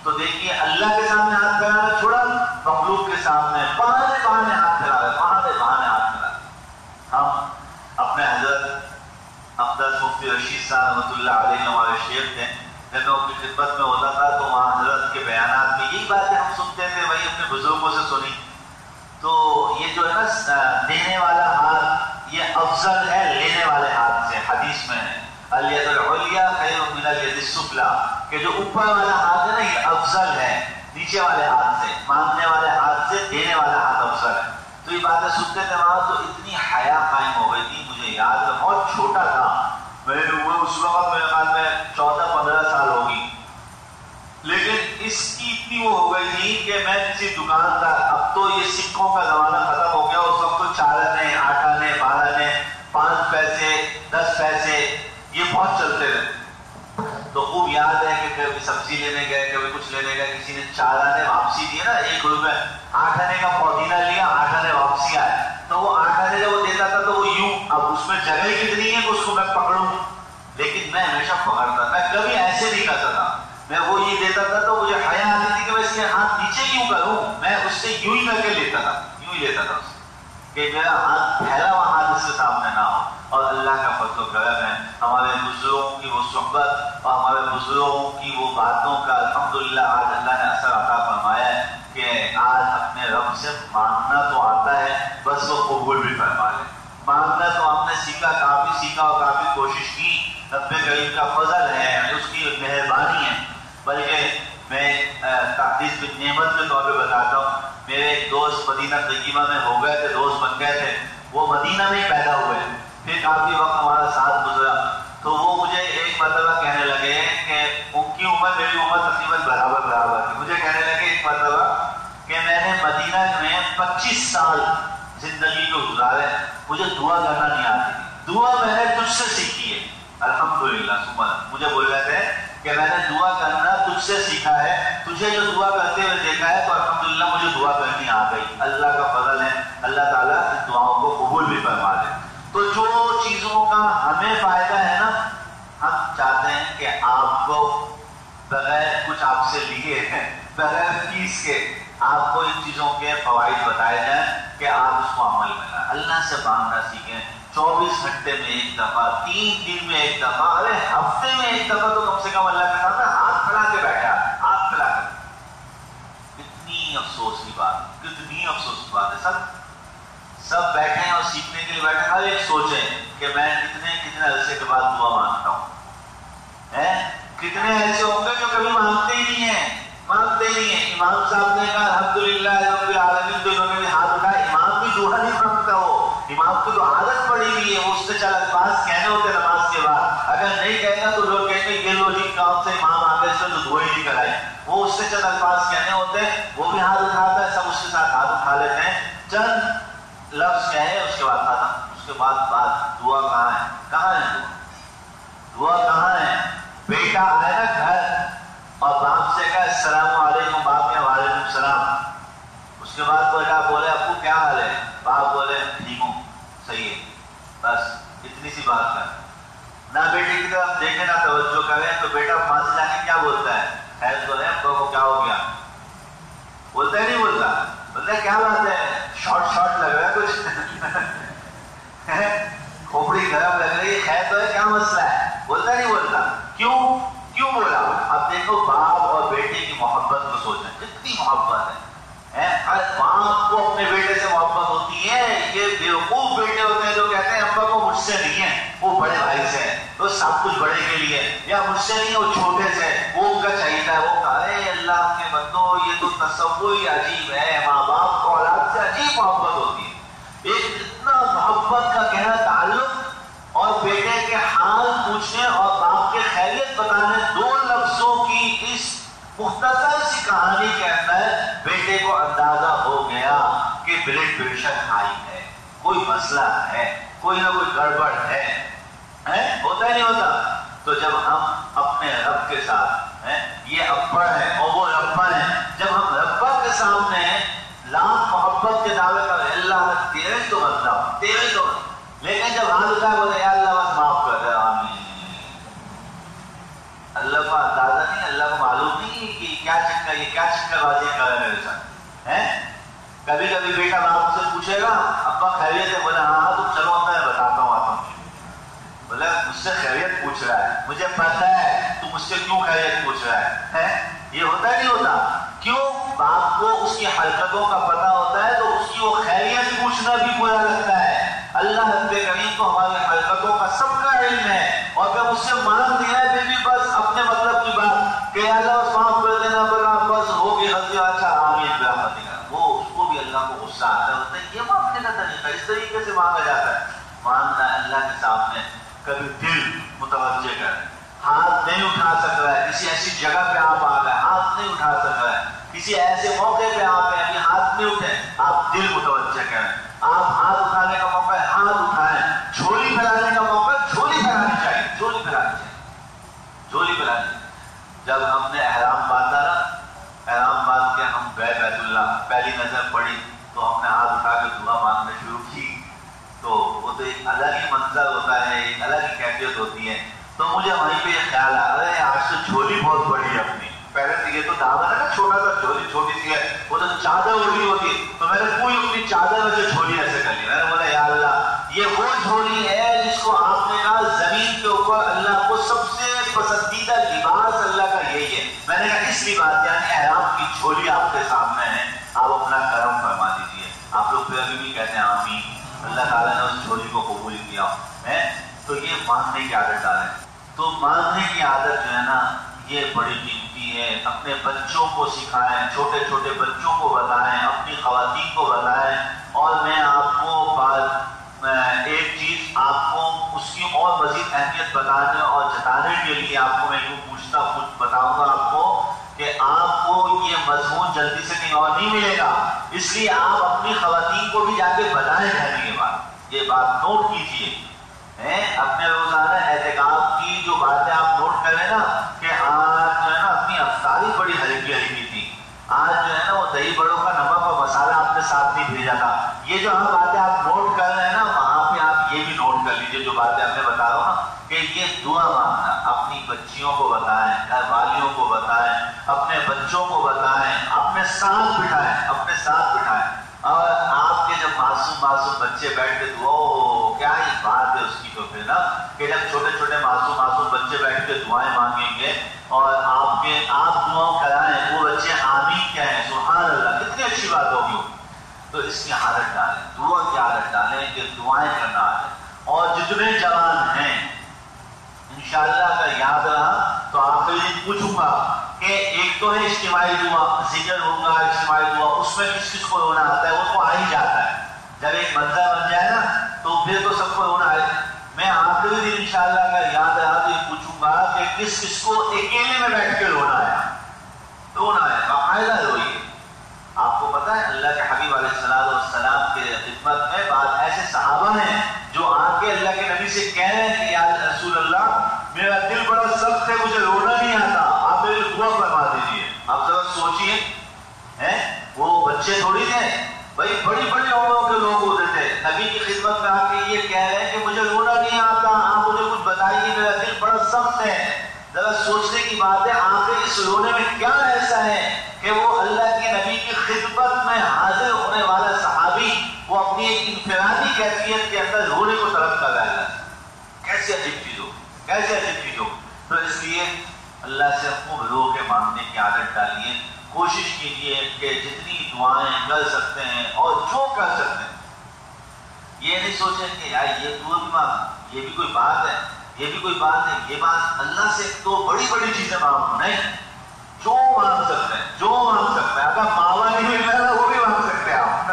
تو دیکھیے اللہ کے سامنے ہاتھ پھیلانا چھوڑا, مخلوق کے سامنے بہانے بہانے ہاتھ پھیلا رہے, بہانے بہانے ہاتھ پھیلا. ہم اپنے حضرت اقدس مفتی رشید صاحب رحمۃ اللہ علیہ ہمارے شیخ تھے, جب میں ان کی خدمت میں ہوتا تھا تو وہاں حضرت کے بیانات میں یہی باتیں ہم سنتے تھے, وہی اپنے بزرگوں سے سنی. تو یہ جو ہے نا دینے والا ہاتھ یہ افضل ہے لینے والے ہاتھ سے. حدیث میں ہے الید العلیٰ خیر من الید السفلیٰ, کہ جو اوپر والا ہاتھ ہے نا یہ افضل ہے نیچے والے ہاتھ سے, مانگنے والے ہاتھ سے دینے والا ہاتھ افضل ہے. تو یہ باتیں سنتے تھے وہاں تو اتنی حیا قائم ہو گئی تھی. مجھے یاد ہے بہت چھوٹا تھا, میرے عمر اس وقت میرے خیال میں 14-15 سال ہوگی, لیکن اس کی اتنی وہ ہو گئی تھی کہ میں کسی دکاندار, اب تو یہ سکوں کا زمانہ ختم ہو گیا, اس وقت تو 4 آنے 8 آنے 12 آنے 5 پیسے 10 پیسے یہ بہت چلتے رہے. تو خوب یاد ہے کہ کبھی سبزی لینے گئے, کبھی کچھ لینے گئے, کسی نے 4 آنے واپسی دیے نا 1 روپے, 8 آنے کا پودینہ لیا, 8 آنے واپسی آئے. تو وہ 8 آنے جب وہ دیتا تھا تو وہ یوں, اب اس میں جگہ کتنی ہے کہ اس کو میں پکڑوں, لیکن میں ہمیشہ پکڑتا, میں کبھی ایسے نہیں کرتا تھا. میں وہ یہ دیتا تھا تو مجھے حیا آتی تھی کہ میں اس کے ہاتھ نیچے کیوں کروں, میں اس سے یوں ہی کر کے لیتا تھا, یوں ہی لیتا تھا اس کہ میرا ہاتھ پھیلا ہوا ہاتھ اس کے سامنے نہ ہو. اور اللہ کا فضل و کرم ہے, ہمارے بزرگوں کی وہ صحبت اور ہمارے بزرگوں کی وہ باتوں کا الحمدللہ آج اللہ نے اثر عطا فرمایا ہے کہ آج اپنے رب سے مانگنا تو آتا ہے, بس وہ قبول بھی فرما لے. مانگنا تو ہم نے سیکھا, کافی سیکھا اور کافی کوشش کی, رب کریم کا فضل ہے, اس کی مہربانی ہے. بلکہ میں تقدیس کی نعمت کے طور پہ بتاتا ہوں, میرے ایک دوست مدینہ طیبہ میں ہو گئے تھے, دوست بن گئے تھے, وہ مدینہ میں ہی پیدا ہوئے, پھر کافی وقت ہمارا ساتھ گزرا. تو وہ مجھے ایک مرتبہ کہنے لگے کہ ان کی عمر میری عمر تقریباً برابر تھی. مجھے کہنے لگے ایک مرتبہ کہ میں نے مدینہ میں 25 سال زندگی کو گزارے, مجھے دعا کرنا نہیں آتی تھی. دعا میں نے تجھ سے سیکھی ہے الحمدللہ. مجھے بول رہے تھے کہ میں نے دعا کرنا تجھ سے سیکھا ہے, تجھے جو دعا کرتے ہوئے دیکھا ہے تو الحمدللہ مجھے دعا کرنی آ گئی. اللہ کا فضل ہے, اللہ تعالیٰ ان دعاؤں کو قبول بھی فرما دے. تو جو چیزوں کا ہمیں فائدہ ہے نا, ہم چاہتے ہیں کہ آپ کو بغیر کچھ آپ سے لیے ہیں, بغیر فیس کے آپ کو ان چیزوں کے فوائد بتائے جائیں کہ آپ اس کو عمل میں لائیں. اللہ سے مانگنا سیکھیں, 24 گھنٹے میں ایک دفعہ, 3 دن میں ایک دفعہ, ارے ہفتے میں ایک دفعہ تو کم سے کم اللہ کے سامنے ہاتھ پھیلا کے بیٹھا, ہاتھ پھیلا کے. کتنی افسوس کی بات, کتنی افسوس کی بات ہے. سب بیٹھے ہیں اور سیکھنے کے لیے بیٹھے, ہر ایک سوچے کہ میں کتنے عرصے کے بعد دعا مانگتا ہوں. کتنے ایسے ہوں گے جو کبھی مانگتے ہی نہیں ہیں, مانگتے ہی نہیں ہیں. امام صاحب نے کہا الحمدللہ رب العالمین, تو انہوں نے بھی ہاتھ اٹھایا. امام بھی دعا نہیں مانگتا, وہ امام کی تو عادت پڑی ہوئی ہے, وہ اس سے 4 الفاظ کہنے ہوتے نماز کے بعد. اگر نہیں کہے گا تو لوگ کہیں گے یہ لوگ کام سے امام آگے سے تو دعا ہی نہیں کرائی. وہ اس سے 4 الفاظ کہنے ہوتے ہیں, وہ بھی ہاتھ اٹھاتا ہے, سب اس کے ساتھ ہاتھ اٹھا لیتے ہیں, چند لفظ کہے اس کے بعد ختم, اس کے بعد دعا کہاں ہے؟ کہاں ہے دعا کہاں ہے؟ بیٹا آئے نا گھر اور باپ سے کہا السلام علیکم، باپ نے وعلیکم السلام، اس کے بعد بیٹا بولے ابو کیا حال ہے، باپ بولے ٹھیک ہوں، صحیح ہے، بس اتنی سی بات کر، نہ بیٹے کی طرف دیکھے نہ توجہ کرے، تو بیٹا ماں سے جا کے کیا بولتا ہے؟ خیر تو ہے، ابا کو کیا ہو گیا؟ بولتا ہے نہیں بولتا؟ بولتا ہے کیا بات ہے، شارٹ لگ رہا ہے کچھ کھوپڑی گرم لگ رہی ہے، خیر تو ہے، کیا مسئلہ ہے؟ بولتا نہیں بولتا؟ کیوں بولا؟ اب دیکھو باپ اور بیٹے کی محبت کو سوچیں، کتنی محبت ہے، ہر باپ کو اپنے بیٹے سے محبت ہوتی ہے۔ یہ بیوقوف بیٹے ہوتے ہیں جو کہتے ہیں ابا کو مجھ سے نہیں ہے، وہ بڑے بھائی سے ہے، تو سب کچھ بڑے کے لیے، یا مجھ سے نہیں ہے وہ چھوٹے سے، وہ ان کا چاہیے ہے۔ وہ کہے اللہ کے بندو یہ تو تصور ہی عجیب ہے، ماں باپ کو اولاد سے عجیب محبت ہوتی ہے، ایک اتنا محبت کا گہرا تعلق، اور بیٹے کے حال پوچھنے اور باپ کے خیریت بتانے، دو لفظوں کی اس مختصر سی کہانی کے اندر بیٹے کو اندازہ ہو گیا کہ بلڈ پریشر ہائی ہے، کوئی مسئلہ ہے، کوئی نہ کوئی گڑبڑ ہے، ہوتا ہی نہیں ہوتا؟ تو جب ہم اپنے رب کے ساتھ یہ ابا ہے اور وہ ربا ہے، جب ہم ربا کے سامنے لاکھ محبت کے دعوے کریں، اللہ تیرے تو مطلب تیرے تو، لیکن جب ہاتھ اٹھا بولے یا اللہ بس معاف کر دے، آمین، اللہ کو اندازہ نہیں، اللہ کو معلوم نہیں کہ کیا چکر بازی کر رہے میرے ساتھ ہے۔ کبھی کبھی بیٹا باپ سے پوچھے گا ابا خیریت ہے، بولے ہاں تم چلو میں بتاتا ہوں آتا ہوں، بولے مجھ سے خیریت پوچھ رہا ہے، مجھے پتہ ہے تو مجھ سے کیوں خیریت پوچھ رہا ہے، یہ ہوتا نہیں ہوتا؟ کیوں؟ باپ کو اس کی حرکتوں کا پتہ ہوتا ہے، تو اس کی وہ خیریت پوچھنا بھی برا لگتا ہے۔ اللہ رب کریم کو ہماری حرکتوں کا سب کا علم ہے، اور جب اس سے مانگ دیا ہے بھی بس اپنے مطلب کی بات کہ اللہ اس معاف کر دینا، بنا بس ہو گئی غلطی، اچھا آمین برحمتک، وہ اس کو بھی اللہ کو غصہ آتا ہے، یہ مانگنے کا طریقہ اس طریقے سے مانگا جاتا ہے۔ مانگنا اللہ کے سامنے، کبھی دل متوجہ کر، ہاتھ نہیں اٹھا سک رہا ہے، کسی ایسی جگہ پہ آپ آ گئے ہاتھ نہیں اٹھا سک رہا ہے، کسی ایسے موقع پہ آپ ہیں ابھی ہاتھ نہیں اٹھے، آپ دل متوجہ کریں، آپ ہاتھ اٹھانے کا موقع ہے ہاتھ اٹھائیں، جھولی پھیلانے کا موقع ہے جھولی پھیلانی چاہیے، جھولی پھیلانی چاہیے، جھولی پھیلانی چاہیے۔ جب ہم نے احرام باندھا نا، احرام باندھ کے ہم گئے بیت اللہ، پہلی نظر پڑی تو ہم نے ہاتھ اٹھا کے دعا مانگنا شروع کی، تو وہ تو ایک الگ ہی منظر ہوتا ہے، ایک الگ ہی کیفیت ہوتی ہے۔ تو مجھے وہیں پہ یہ خیال آ رہا ہے آج تو جھولی بہت بڑی ہے اپنی، پہلے تو یہ تو دعوت ہے نا چھوٹا سا جھولی چھوٹی سی ہے، وہ تو چادر اڑی ہوتی ہے، تو میں نے پوری اپنی چادر میں سے جھولی ایسے کر لی، میں نے بولا یا اللہ یہ وہ جھولی ہے جس کو آپ نے کہا زمین کے اوپر اللہ کو سب سے پسندیدہ لباس اللہ کا یہی ہے، میں نے کہا اس لباس یعنی احرام کی جھولی آپ کے سامنے ہے، آپ اپنا کرم فرما دیجیے۔ آپ لوگ پھر ابھی بھی کہتے ہیں آمین، اللہ تعالیٰ نے اس جھولی کو قبول کیا ہے۔ تو یہ مانگنے کی عادت ڈالیں، تو مانگنے کی عادت جو ہے نا یہ بڑی قیمتی ہے، اپنے بچوں کو سکھائیں، چھوٹے چھوٹے بچوں کو بتائیں، اپنی خواتین کو بتائیں۔ اور میں آپ کو ایک چیز آپ کو اس کی اور مزید اہمیت بتانے اور جتانے کے لیے آپ کو میں یوں بتاؤں گا آپ کو کہ آپ کو یہ مضمون جلدی سے کہیں اور نہیں ملے گا، اس لیے آپ اپنی خواتین کو بھی جا کے بتائیں رہنے کے بعد، یہ بات نوٹ کیجیے، اپنے روزانہ اعتکاف کی جو باتیں آپ نوٹ کریں نا کہ آج جو ہے نا اپنی افطاری بڑی ہلکی ہلکی تھی، آج جو ہے نا وہ دہی بڑوں کا نمک اور مسالہ آپ نے ساتھ نہیں بھیجا تھا، یہ جو ہم باتیں آپ نوٹ کر رہے ہیں نا وہاں پہ آپ یہ بھی نوٹ کر لیجیے جو باتیں آپ نے بتا رہا ہوں نا کہ یہ دعا مانگنا، اپنی بچیوں کو بتائیں، گھر والیوں کو بتائیں، اپنے بچوں کو بتائیں، اپنے ساتھ بٹھائیں، اور آپ کے جب معصوم بچے بیٹھ کے دعا، کیا ہی بات ہے اس کی، تو پھر نا کہ جب چھوٹے چھوٹے معصوم بچے بیٹھ کے دعائیں مانگیں گے اور آپ دعاؤں کرائیں، وہ بچے آمین کہیں، سبحان اللہ، کتنی اچھی بات ہوگی۔ تو اس کی عادت ڈالیں، دعا کی عادت ڈالیں کہ دعائیں کرنا ہے۔ اور جتنے جوان ہیں انشاءاللہ اگر یاد رہا تو آخری دن پوچھوں گا کہ ایک تو ہے اجتماعی دعا، ذکر ہوگا اجتماعی دعا، اس میں کس کس کو رونا آتا ہے، وہ تو آ ہی جاتا ہے، جب ایک منظر بن جائے نا تو پھر تو سب کو رونا آئے۔ میں آخری دن انشاءاللہ اگر یاد رہا تو یہ پوچھوں گا کہ کس کس کو اکیلے میں بیٹھ کے رونا ہے، باقاعدہ روئیے۔ آپ کو پتا ہے اللہ کے حبیب علیہ السلام کے خدمت میں بعض ایسے صحابہ ہیں جو بچے تھوڑی تھے بھائی، بڑی بڑی عمروں کے لوگ ہوتے تھے. نبی کی خدمت میں آ کے یہ کہہ رہے ہیں کہ مجھے رونا نہیں آتا، آپ مجھے کچھ بتائیے، میرا دل بڑا سخت ہے. ذرا سوچنے کی بات ہے، آخر اس رونے میں کیا ایسا ہے کہ وہ اللہ کے نبی کی خدمت میں حاضر ہونے والا صحابی وہ اپنی ایک انفرادی کیفیت کے اندر رونے کو طلب کر رہا ہے. کیسے عجیب چیز ہو، کیسے عجیب چیز ہو. تو اس لیے اللہ سے خوب رو کے مانگنے کی عادت ڈالیے. کوشش کیجیے کہ جتنی دعائیں کر سکتے ہیں اور جو کر سکتے ہیں، یہ نہیں سوچیں کہ یار یہ دعا بھی مانگ، یہ بھی کوئی بات ہے، یہ بھی کوئی بات ہے. یہ بات اللہ سے تو بڑی بڑی چیزیں مانگو نہیں، جو مانگ سکتے ہیں، جو مانگ سکتے ہیں. اگر ماوا نہیں مل رہا وہ بھی مانگ سکتے ہیں آپ.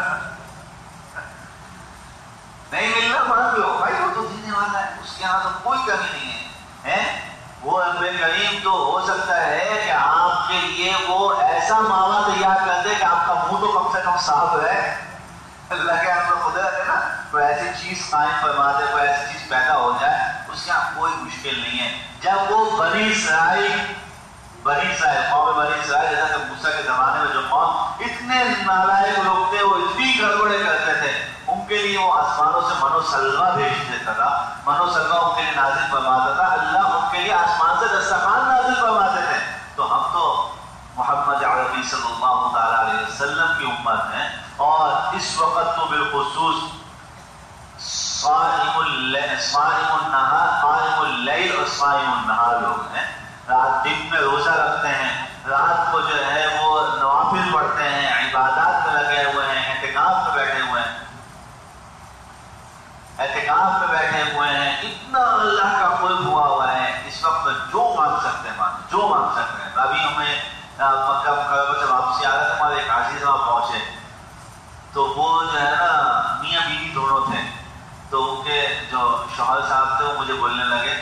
نہیں ملنا مانگ لو بھائی، وہ تو دینے والا ہے، اس کے یہاں تو کوئی کمی نہیں ہے. وہ رب کریم تو ہو سکتا ہے کہ آپ کے لیے وہ ایسا ماوا تیار کر دے کہ آپ کا منہ تو کم سے کم صاف رہے. اللہ کے آپ کو قدرت ہے نا، کوئی ایسی چیز قائم فرما دے، کوئی ایسی چیز پیدا ہو جائے، اس کے آپ کوئی مشکل نہیں ہے. جب وہ بنی اسرائیل قوم بنی اسرائیل جیسا کہ موسیٰ کے زمانے میں جو قوم اتنے نالائق لوگ تھے، وہ اتنی گڑبڑے کرتے تھے، ان کے لیے وہ آسمانوں سے منو سلوا بھیج دیتا تھا، منو سلوا ان کے لیے نازل فرماتا تھا. اللہ ان کے لیے آسمان سے دسترخوان نازل فرماتے تھے. تو ہم تو محمد عربی صلی اللہ تعالیٰ علیہ وسلم کی امت ہیں، اور اس وقت تو بالخصوص صائم النہار، قائم اللیل اور صائم النہار لوگ ہیں. رات دن میں روزہ رکھتے ہیں، رات کو جو ہے وہ نوافل پڑھتے ہیں، عبادات میں لگے ہوئے ہیں، اعتکاف میں بیٹھے ہوئے ہیں، اتنا اللہ کا قرب ہوا ہوا ہے. اس وقت جو مانگ سکتے ہیں مانگ، جو مانگ سکتے ہیں. ابھی ہمیں مکہ مکرمہ سے واپسی آ رہے تھے، ہمارے ایک عزیز وہاں پہنچے، تو وہ جو ہے نا میاں بیوی دونوں تھے. تو ان کے جو شوہر صاحب تھے وہ مجھے بولنے لگے،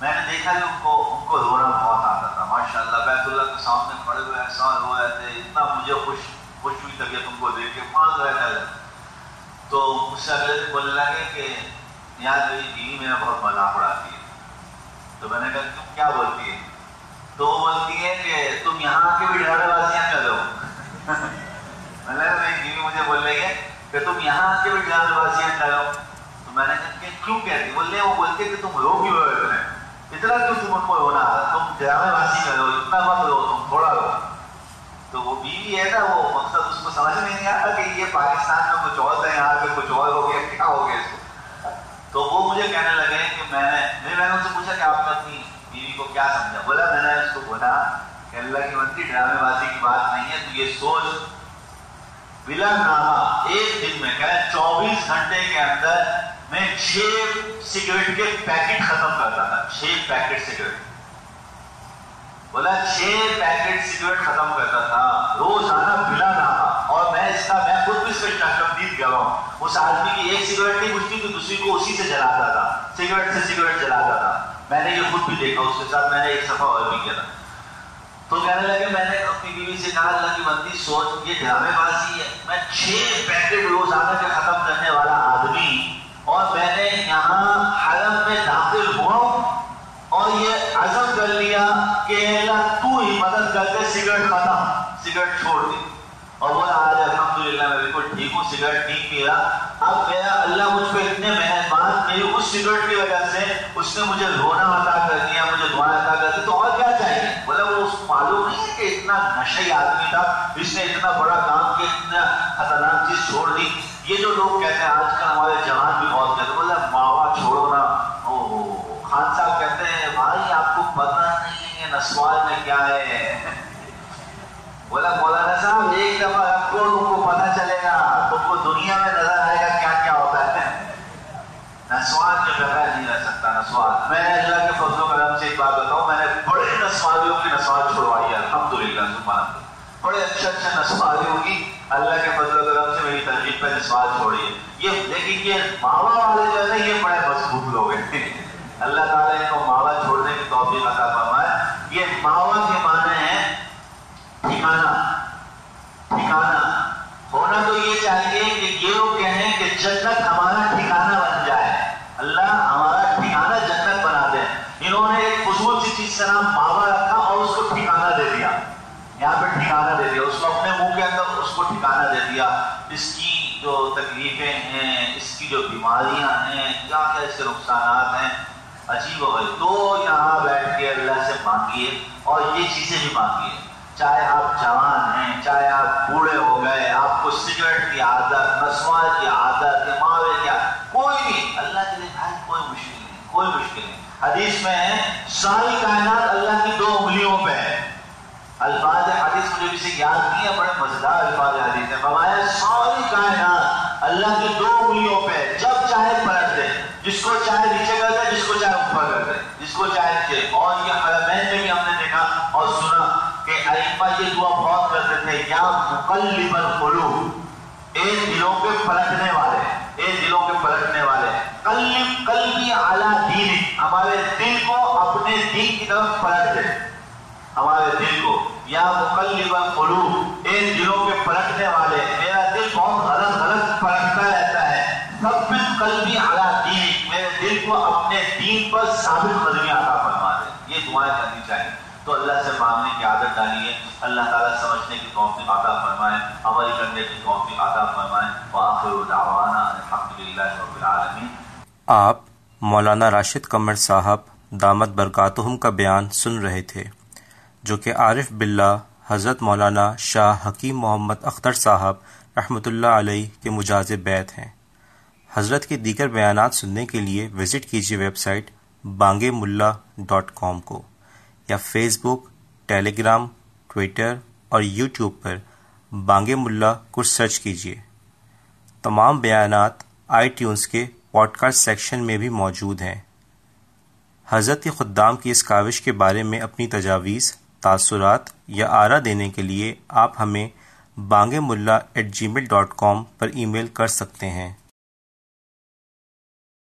میں نے دیکھا کہ ان کو رونا بہت آتا تھا. ماشاء اللہ بیت اللہ کے سامنے کھڑے ہوئے ایسا رو رہے تھے، اتنا مجھے خوش ہوئی طبیعت ان کو دیکھ کے، مانگ رہے تھے. تو مجھ سے اگلے دن بولنے لگے کہ یار میری بیوی میرا بہت مذاق اڑاتی ہے. تو میں نے کہا تم کیا بولتی ہے؟ تو وہ بولتی ہے کہ تم یہاں آ کے بھی ڈھاڑے بازیاں کرو. میں نے کہا میری بیوی مجھے بول رہی ہے کہ تم یہاں آ کے بھی ڈھاڑے بازیاں کرو. تو میں نے کہا کہ کیوں کہتی؟ وہ بولتے کہ تم رو کیوں رہے اتنے، اتنا کیوں تم ان کو رونا آ رہا، تم ڈرامے بازی کرو، اتنا مت رو، تم تھوڑا رو. تو وہ بیوی ہے نا، وہ مقصد اس کو سمجھ میں نہیں آتا کہ یہ پاکستان میں کچھ اور ہے، یہاں پہ کچھ اور ہو گیا، کیا ہو گیا اس کو. تو وہ مجھے کہنے لگے کہ میں نے ان سے پوچھا کہ آپ نے اپنی بیوی کو کیا سمجھا. بولا میں نے اس کو بولا کہ اللہ کی بندی ڈرامے بازی کی بات نہیں ہے، تو یہ سوچ بلا نامہ ایک دن میں کہ 24 گھنٹے کے اندر میں 6 سگریٹ کے پیکٹ ختم کرتا تھا. 6 پیکٹ سگریٹ، بولا 6 پیکٹ سگریٹ ختم کرتا تھا روزانہ بلا نامہ. اور میں خود بھی اس کا تقلید کر رہا ہوں. اس آدمی کی ایک سگریٹ نہیں بجتی تو دوسری کو اسی سے جلاتا تھا، سگریٹ سے سگریٹ جلاتا تھا. میں نے یہ خود بھی دیکھا، اس کے ساتھ میں نے ایک صفحہ اور بھی کیا تھا. تو کہنے لگے میں نے اپنی بیوی سے کہا اللہ کی بندی سوچ یہ ڈرامے بازی ہے، میں 6 پیکٹ روزانہ کے ختم کرنے والا آدمی، اور میں نے یہاں حرم میں داخل ہوا اور یہ عزم کر لیا کہ اللہ تو ہی مدد کر کے سگریٹ ختم، سگریٹ چھوڑ دی. اور بولا آج الحمدللہ میں بالکل ٹھیک ہوں، سگریٹ نہیں پی رہا. اب میرا اللہ مجھ پہ اتنے مہربان، میری اس سگریٹ کی وجہ سے اس نے مجھے رونا عطا کر دیا، مجھے دعائیں عطا کر دی، تو اور کیا چاہیے. بولا وہ اس معلوم نہیں ہے کہ اتنا نشئی آدمی تھا، اس نے اتنا بڑا کام کیا، اتنا خطرناک چیز چھوڑ دی. یہ جو لوگ کہتے ہیں آج کل ہمارے جوان بھی بہت کہتے ہیں، بولا ماوا چھوڑو نا. خان صاحب کہتے ہیں بھائی آپ کو پتہ نہیں ہے نسوار میں کیا ہے. بولا مولانا صاحب ایک دفعہ آپ کو تم کو پتہ چلے گا، تم کو دنیا میں نظر آئے گا کیا کیا ہوتا ہے. نسوار کے بغیر نہیں رہ سکتا. نسوار میں اللہ کے فضل و کرم سے ایک بات بتاؤں، میں نے بڑے نسواریوں کی نسوار چھڑوائی ہے الحمدللہ. بڑے اچھے نسواریوں کی اللہ کے فضل و کرم سے میری ترغیب پہ نسوار چھوڑی ہے. یہ لیکن یہ ماوا والے جو ہے نا یہ بڑے مضبوط لوگ ہیں. اللہ تعالیٰ ان کو ماوا چھوڑنے کی توفیق عطا فرمائے. یہ ماوا کے معنی ہے ٹھکانہ. ٹھکانہ ہونا تو یہ چاہیے کہ یہ لوگ کہیں کہ جنت ہمارا ٹھکانہ بن جائے، اللہ ہمارا ٹھکانہ جنت بنا دے. انہوں نے ایک فضول سی چیز کا نام ماوا رکھا اور اس کو ٹھکانہ دے دیا. یہاں پہ ٹھکانہ دے دیا، اس کو اپنے منہ کے اندر اس کو ٹھکانہ دے دیا، اس کی جو تکلیفیں ہیں، اس کی جو بیماریاں ہیں، کیا کیا اس کے نقصانات ہیں، عجیب و غریب. تو یہاں بیٹھ کے اللہ سے مانگیے اور یہ چیزیں بھی مانگیے. چاہے آپ جوان ہیں، چاہے آپ بوڑھے ہو گئے، آپ کو سگریٹ کی عادت، نسوان کی عادت، ماوے کی عادت، کوئی بھی اللہ کے لیے بھائی کوئی مشکل نہیں، کوئی مشکل نہیں. حدیث میں ہے ساری کائنات اللہ کی 2 انگلیوں پہ ہے. الفاظ حدیث مجھے اسے یاد نہیں ہے، بڑے مزیدار الفاظ حدیث ہے. فرمایا ساری کائنات اللہ کی 2 انگلیوں پہ، جب چاہے پلٹ دے، جس کو چاہے نیچے کر دے، جس کو چاہے اوپر کر دے، جس کو چاہے نیچے. اور یہ حرمین میں بھی ہم نے دیکھا اور سنا کہ ائمہ یہ دعا بہت کرتے تھے، یا مقلب القلوب، اے دلوں کے پلٹنے والے، اے دلوں کے پلٹنے والے، قلب قلبی علی دینک، ہمارے دل کو اپنے دین کی طرف پلٹ دے، ہمارے دل کو. یا مقلب القلوب، اے دلوں کے پلٹنے والے، میرا دل بہت غلط پلٹتا رہتا ہے، ثبت قلبی علی دینک، میرے دل کو اپنے دین پر ثابت قدمی عطا فرما دے. یہ دعائیں کرنی چاہیے. تو اللہ سے مانگنے کی عادت ڈالیے. اللہ تعالیٰ سمجھنے کی توفیق عطا فرمائے، عمل کرنے کی توفیق عطا فرمائے. وآخر دعوانا الحمدللہ رب العالمین. آپ مولانا راشد قمر صاحب دامت برکاتہم کا بیان سن رہے تھے، جو کہ عارف باللہ حضرت مولانا شاہ حکیم محمد اختر صاحب رحمۃ اللہ علیہ کے مجاز بیت ہیں. حضرت کے دیگر بیانات سننے کے لیے وزٹ کیجیے ویب سائٹ bangemullah.com کو، یا فیس بک، ٹیلی گرام، ٹویٹر اور یوٹیوب پر بانگے ملا کو سرچ کیجیے. تمام بیانات iTunes کے پوڈ کاسٹ سیکشن میں بھی موجود ہیں. حضرت کے خدام کی اس کاوش کے بارے میں اپنی تجاویز، تاثرات یا آرا دینے کے لیے آپ ہمیں bangemullah@gmail.com پر ای میل کر سکتے ہیں.